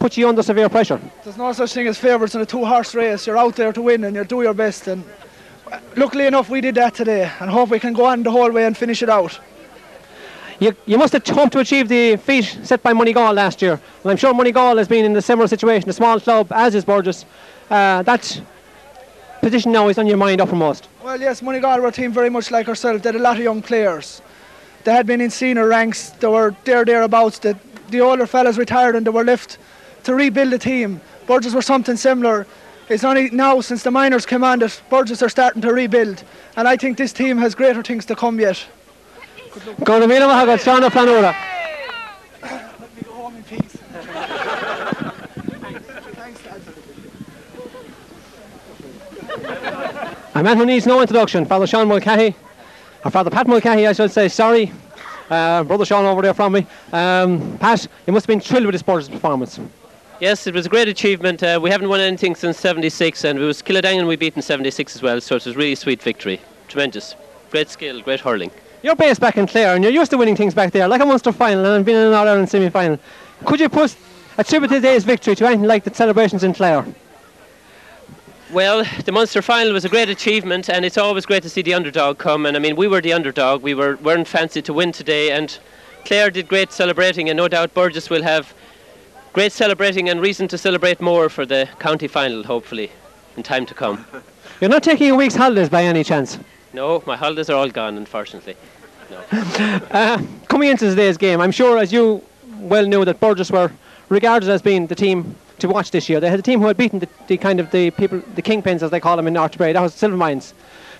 put you under severe pressure? There's no such thing as favourites in a two-horse race. You're out there to win and you do your best. And luckily enough, we did that today, and hope we can go on the whole way and finish it out. You must have hoped to achieve the feat set by Moneygall last year, and I'm sure Moneygall has been in a similar situation, a small club, as is Burgess. That position now is on your mind uppermost. Well, yes, Moneygall were a team very much like ourselves. They had a lot of young players. They had been in senior ranks. They were thereabouts. The older fellas retired and they were left to rebuild the team. Burgess were something similar. It's only now, since the minors came on, that Burgess are starting to rebuild. And I think this team has greater things to come yet. Go to Mila Mahagat, Shana Planura. Let me go home in peace. Thanks, Dad. A man who needs no introduction, Father Sean Mulcahy, or Father Pat Mulcahy, I should say, sorry. Brother Sean over there from me. Pat, you must have been thrilled with this Burgess performance. Yes, it was a great achievement. We haven't won anything since 76, and it was Kildangan we beat in 76 as well, so it was a really sweet victory. Tremendous. Great skill, great hurling. You're based back in Clare and you're used to winning things back there, like a Munster final and being in an All-Ireland semi-final. Could you attribute today's victory to anything like the celebrations in Clare? Well, the Munster final was a great achievement, and it's always great to see the underdog come. And I mean, we were the underdog. We weren't fancied to win today, and Clare did great celebrating, and no doubt Burgess will have great celebrating and reason to celebrate more for the county final, hopefully, in time to come. You're not taking a week's holidays by any chance? No, my holidays are all gone, unfortunately. No. Coming into today's game, I'm sure, as you well knew, that Burgess were regarded as being the team to watch this year. They had a team who had beaten the people, the kingpins as they call them in North Bray. That was Silvermines.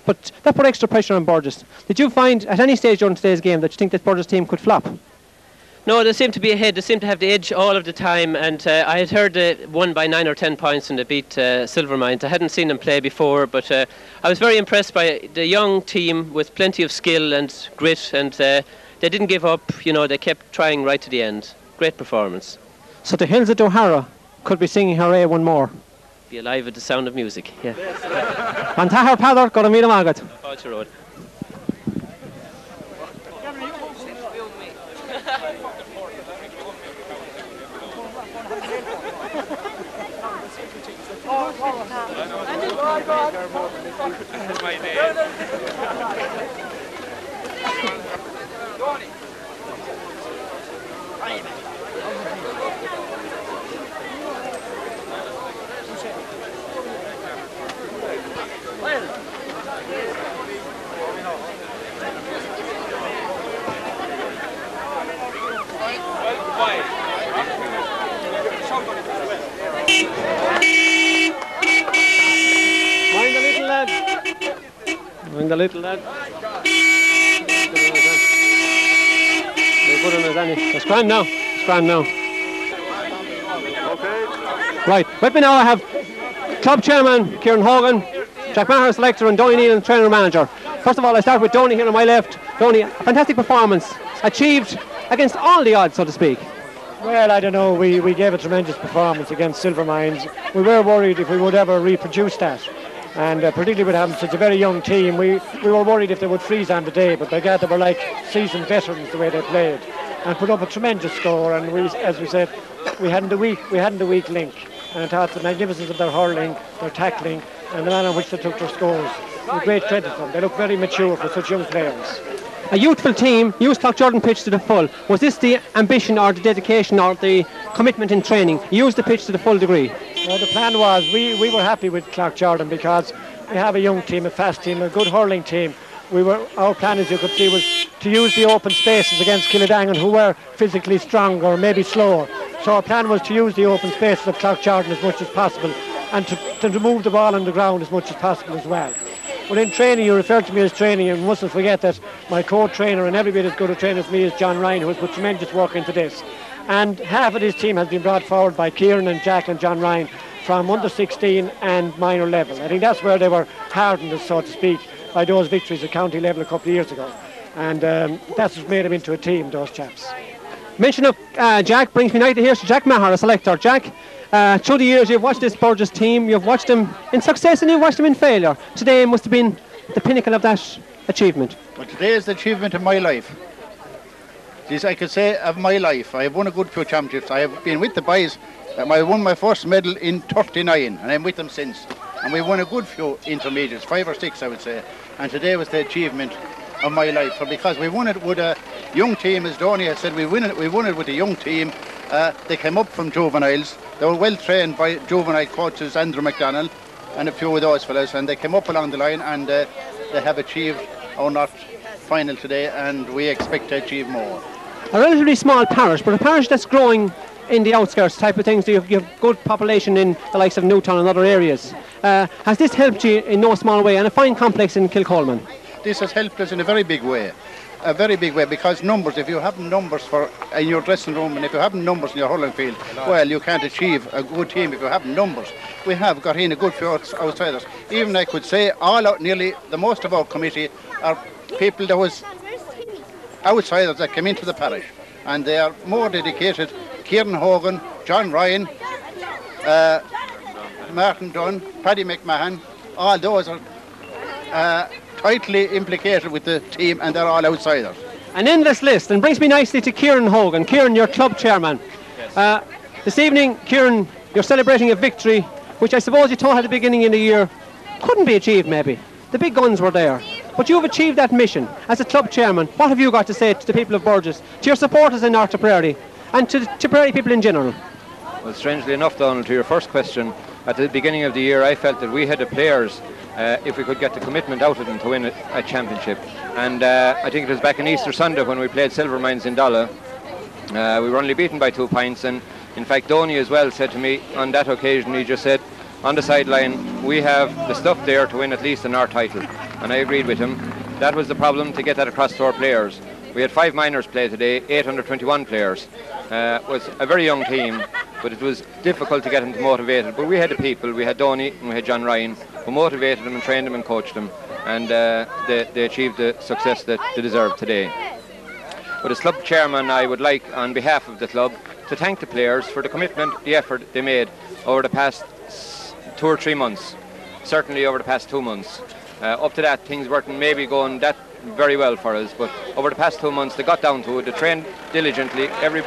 But that put extra pressure on Burgess. Did you find at any stage during today's game that you think that Burgess team could flop? No, they seem to be ahead. They seem to have the edge all of the time. And I had heard they won by 9 or 10 points and they beat Silvermines. I hadn't seen them play before, but I was very impressed by the young team with plenty of skill and grit. And they didn't give up. You know, they kept trying right to the end. Great performance. So the Hills of O'Hara could be singing hooray one more. Be alive at the sound of music. Yeah. An tahar padar go to Mila Magat. Culture Road. Mind the little lad. It's grand now. It's grand now. Right, with me now I have club chairman Kieran Hogan, Jack Maher selector, and Donny Neal, trainer manager. First of all, I start with Donny here on my left. Donny, a fantastic performance, achieved against all the odds, so to speak. Well, I don't know, we gave a tremendous performance against Silvermines. We were worried if we would ever reproduce that. And particularly with having such a very young team, we were worried if they would freeze on the day, but by God, they were like seasoned veterans the way they played and put up a tremendous score. And we, as we said, we hadn't a weak link. And I thought the magnificence of their hurling, their tackling, and the manner in which they took their scores. With great credit to them. They look very mature for such young players. A youthful team used Cloughjordan pitch to the full. Was this the ambition or the dedication or the commitment in training? Use the pitch to the full degree? Well, the plan was we were happy with Cloughjordan because we have a young team, a fast team, a good hurling team. Our plan, as you could see, was to use the open spaces against Kildangan, who were physically stronger or maybe slower. So our plan was to use the open spaces of Cloughjordan as much as possible and to move the ball on the ground as much as possible as well. But in training, you referred to me as training, and we mustn't forget that my co-trainer and every bit as good a trainer as me is John Ryan, who has put tremendous work into this. And half of this team has been brought forward by Kieran and Jack and John Ryan from under 16 and minor level. I think that's where they were hardened, so to speak, by those victories at county level a couple of years ago. And that's what made them into a team, those chaps. Mention of Jack brings me now to hear Jack Maher, a selector. Jack, through the years you've watched this Burgess team, you've watched them in success and you've watched them in failure. Today must have been the pinnacle of that achievement. Well, today is the achievement of my life. Geez, I could say of my life, I have won a good few championships. I have been with the boys. I won my first medal in 39, and I'm with them since. And we won a good few intermediates, 5 or 6, I would say. And today was the achievement of my life, because we won it with a young team, as Donny had said. We won it with a young team. They came up from juveniles. They were well trained by juvenile coaches, Andrew McDonald, and a few of those fellas. And they came up along the line, and they have achieved our not final today, and we expect to achieve more. A relatively small parish, but a parish that's growing in the outskirts type of things. So you have good population in the likes of Newtown and other areas. Has this helped you in no small way, and a fine complex in Kilcoleman? This has helped us in a very big way. A very big way, because numbers, if you have numbers in your dressing room, and if you have numbers in your hurling field, well, you can't achieve a good team if you have numbers. We have got in a good few outsiders. Even I could say nearly the most of our committee are people that was outsiders that came into the parish, and they are more dedicated. Kieran Hogan, John Ryan, Martin Dunn, Paddy McMahon, all those are tightly implicated with the team, and they're all outsiders. An endless list, and brings me nicely to Kieran Hogan. Kieran, your club chairman. Yes. This evening, Kieran, you're celebrating a victory which I suppose you thought at the beginning of the year couldn't be achieved maybe. The big guns were there. But you've achieved that mission. As a club chairman, what have you got to say to the people of Burgess, to your supporters in North Tipperary, and to Tipperary people in general? Well, strangely enough, Donald, to your first question, at the beginning of the year I felt that we had the players, if we could get the commitment out of them, to win a championship. And I think it was back on Easter Sunday when we played Silvermines in Dalla. We were only beaten by 2 points, and in fact Donny as well said to me on that occasion, he just said on the sideline, we have the stuff there to win at least an North title. And I agreed with him. That was the problem, to get that across to our players. We had 5 minors play today, 821 players. It was a very young team, but it was difficult to get them motivated. But we had the people, we had Donny and we had John Ryan, who motivated them and trained them and coached them. And they achieved the success that they deserve today. But as club chairman, I would like, on behalf of the club, to thank the players for the commitment, the effort they made over the past 2 or 3 months. Certainly over the past 2 months. Up to that, things weren't maybe going that very well for us, but over the past 2 months they got down to it. They trained diligently. Every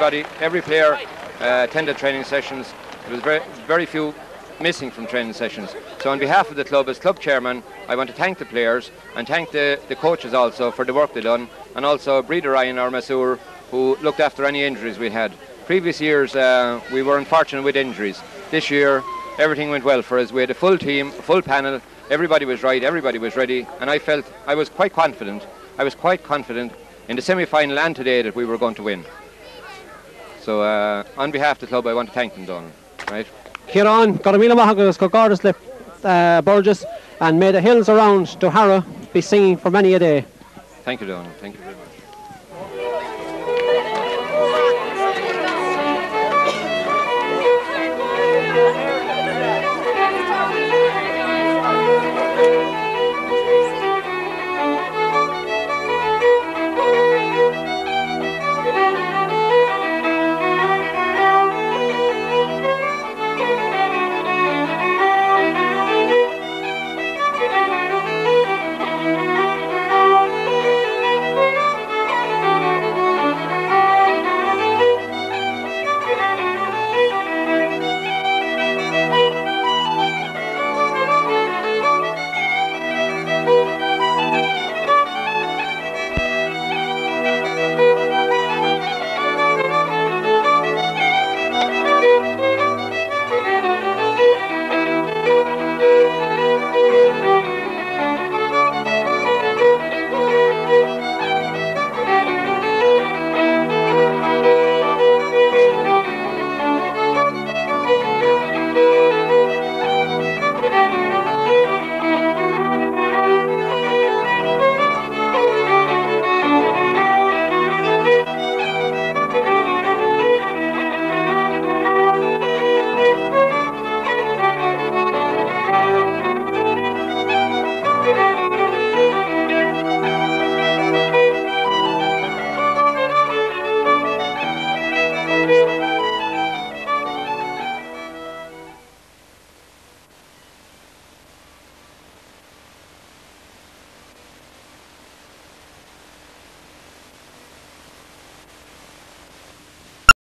player attended training sessions. There was very few missing from training sessions. So on behalf of the club, as club chairman, I want to thank the players and thank the coaches also for the work they done, and also Breeder Ryan, our masseur, who looked after any injuries we had. Previous years we were unfortunate with injuries. This year everything went well for us. We had a full team, a full panel. Everybody was right, everybody was ready, and I felt I was quite confident. I was quite confident in the semi-final and today that we were going to win. So on behalf of the club, I want to thank them, Donald. Right? Kieran, Garamila Mahagas, Gogardas lip Burgess, and may the hills around Dohara be singing for many a day. Thank you, Donald. Thank you very much.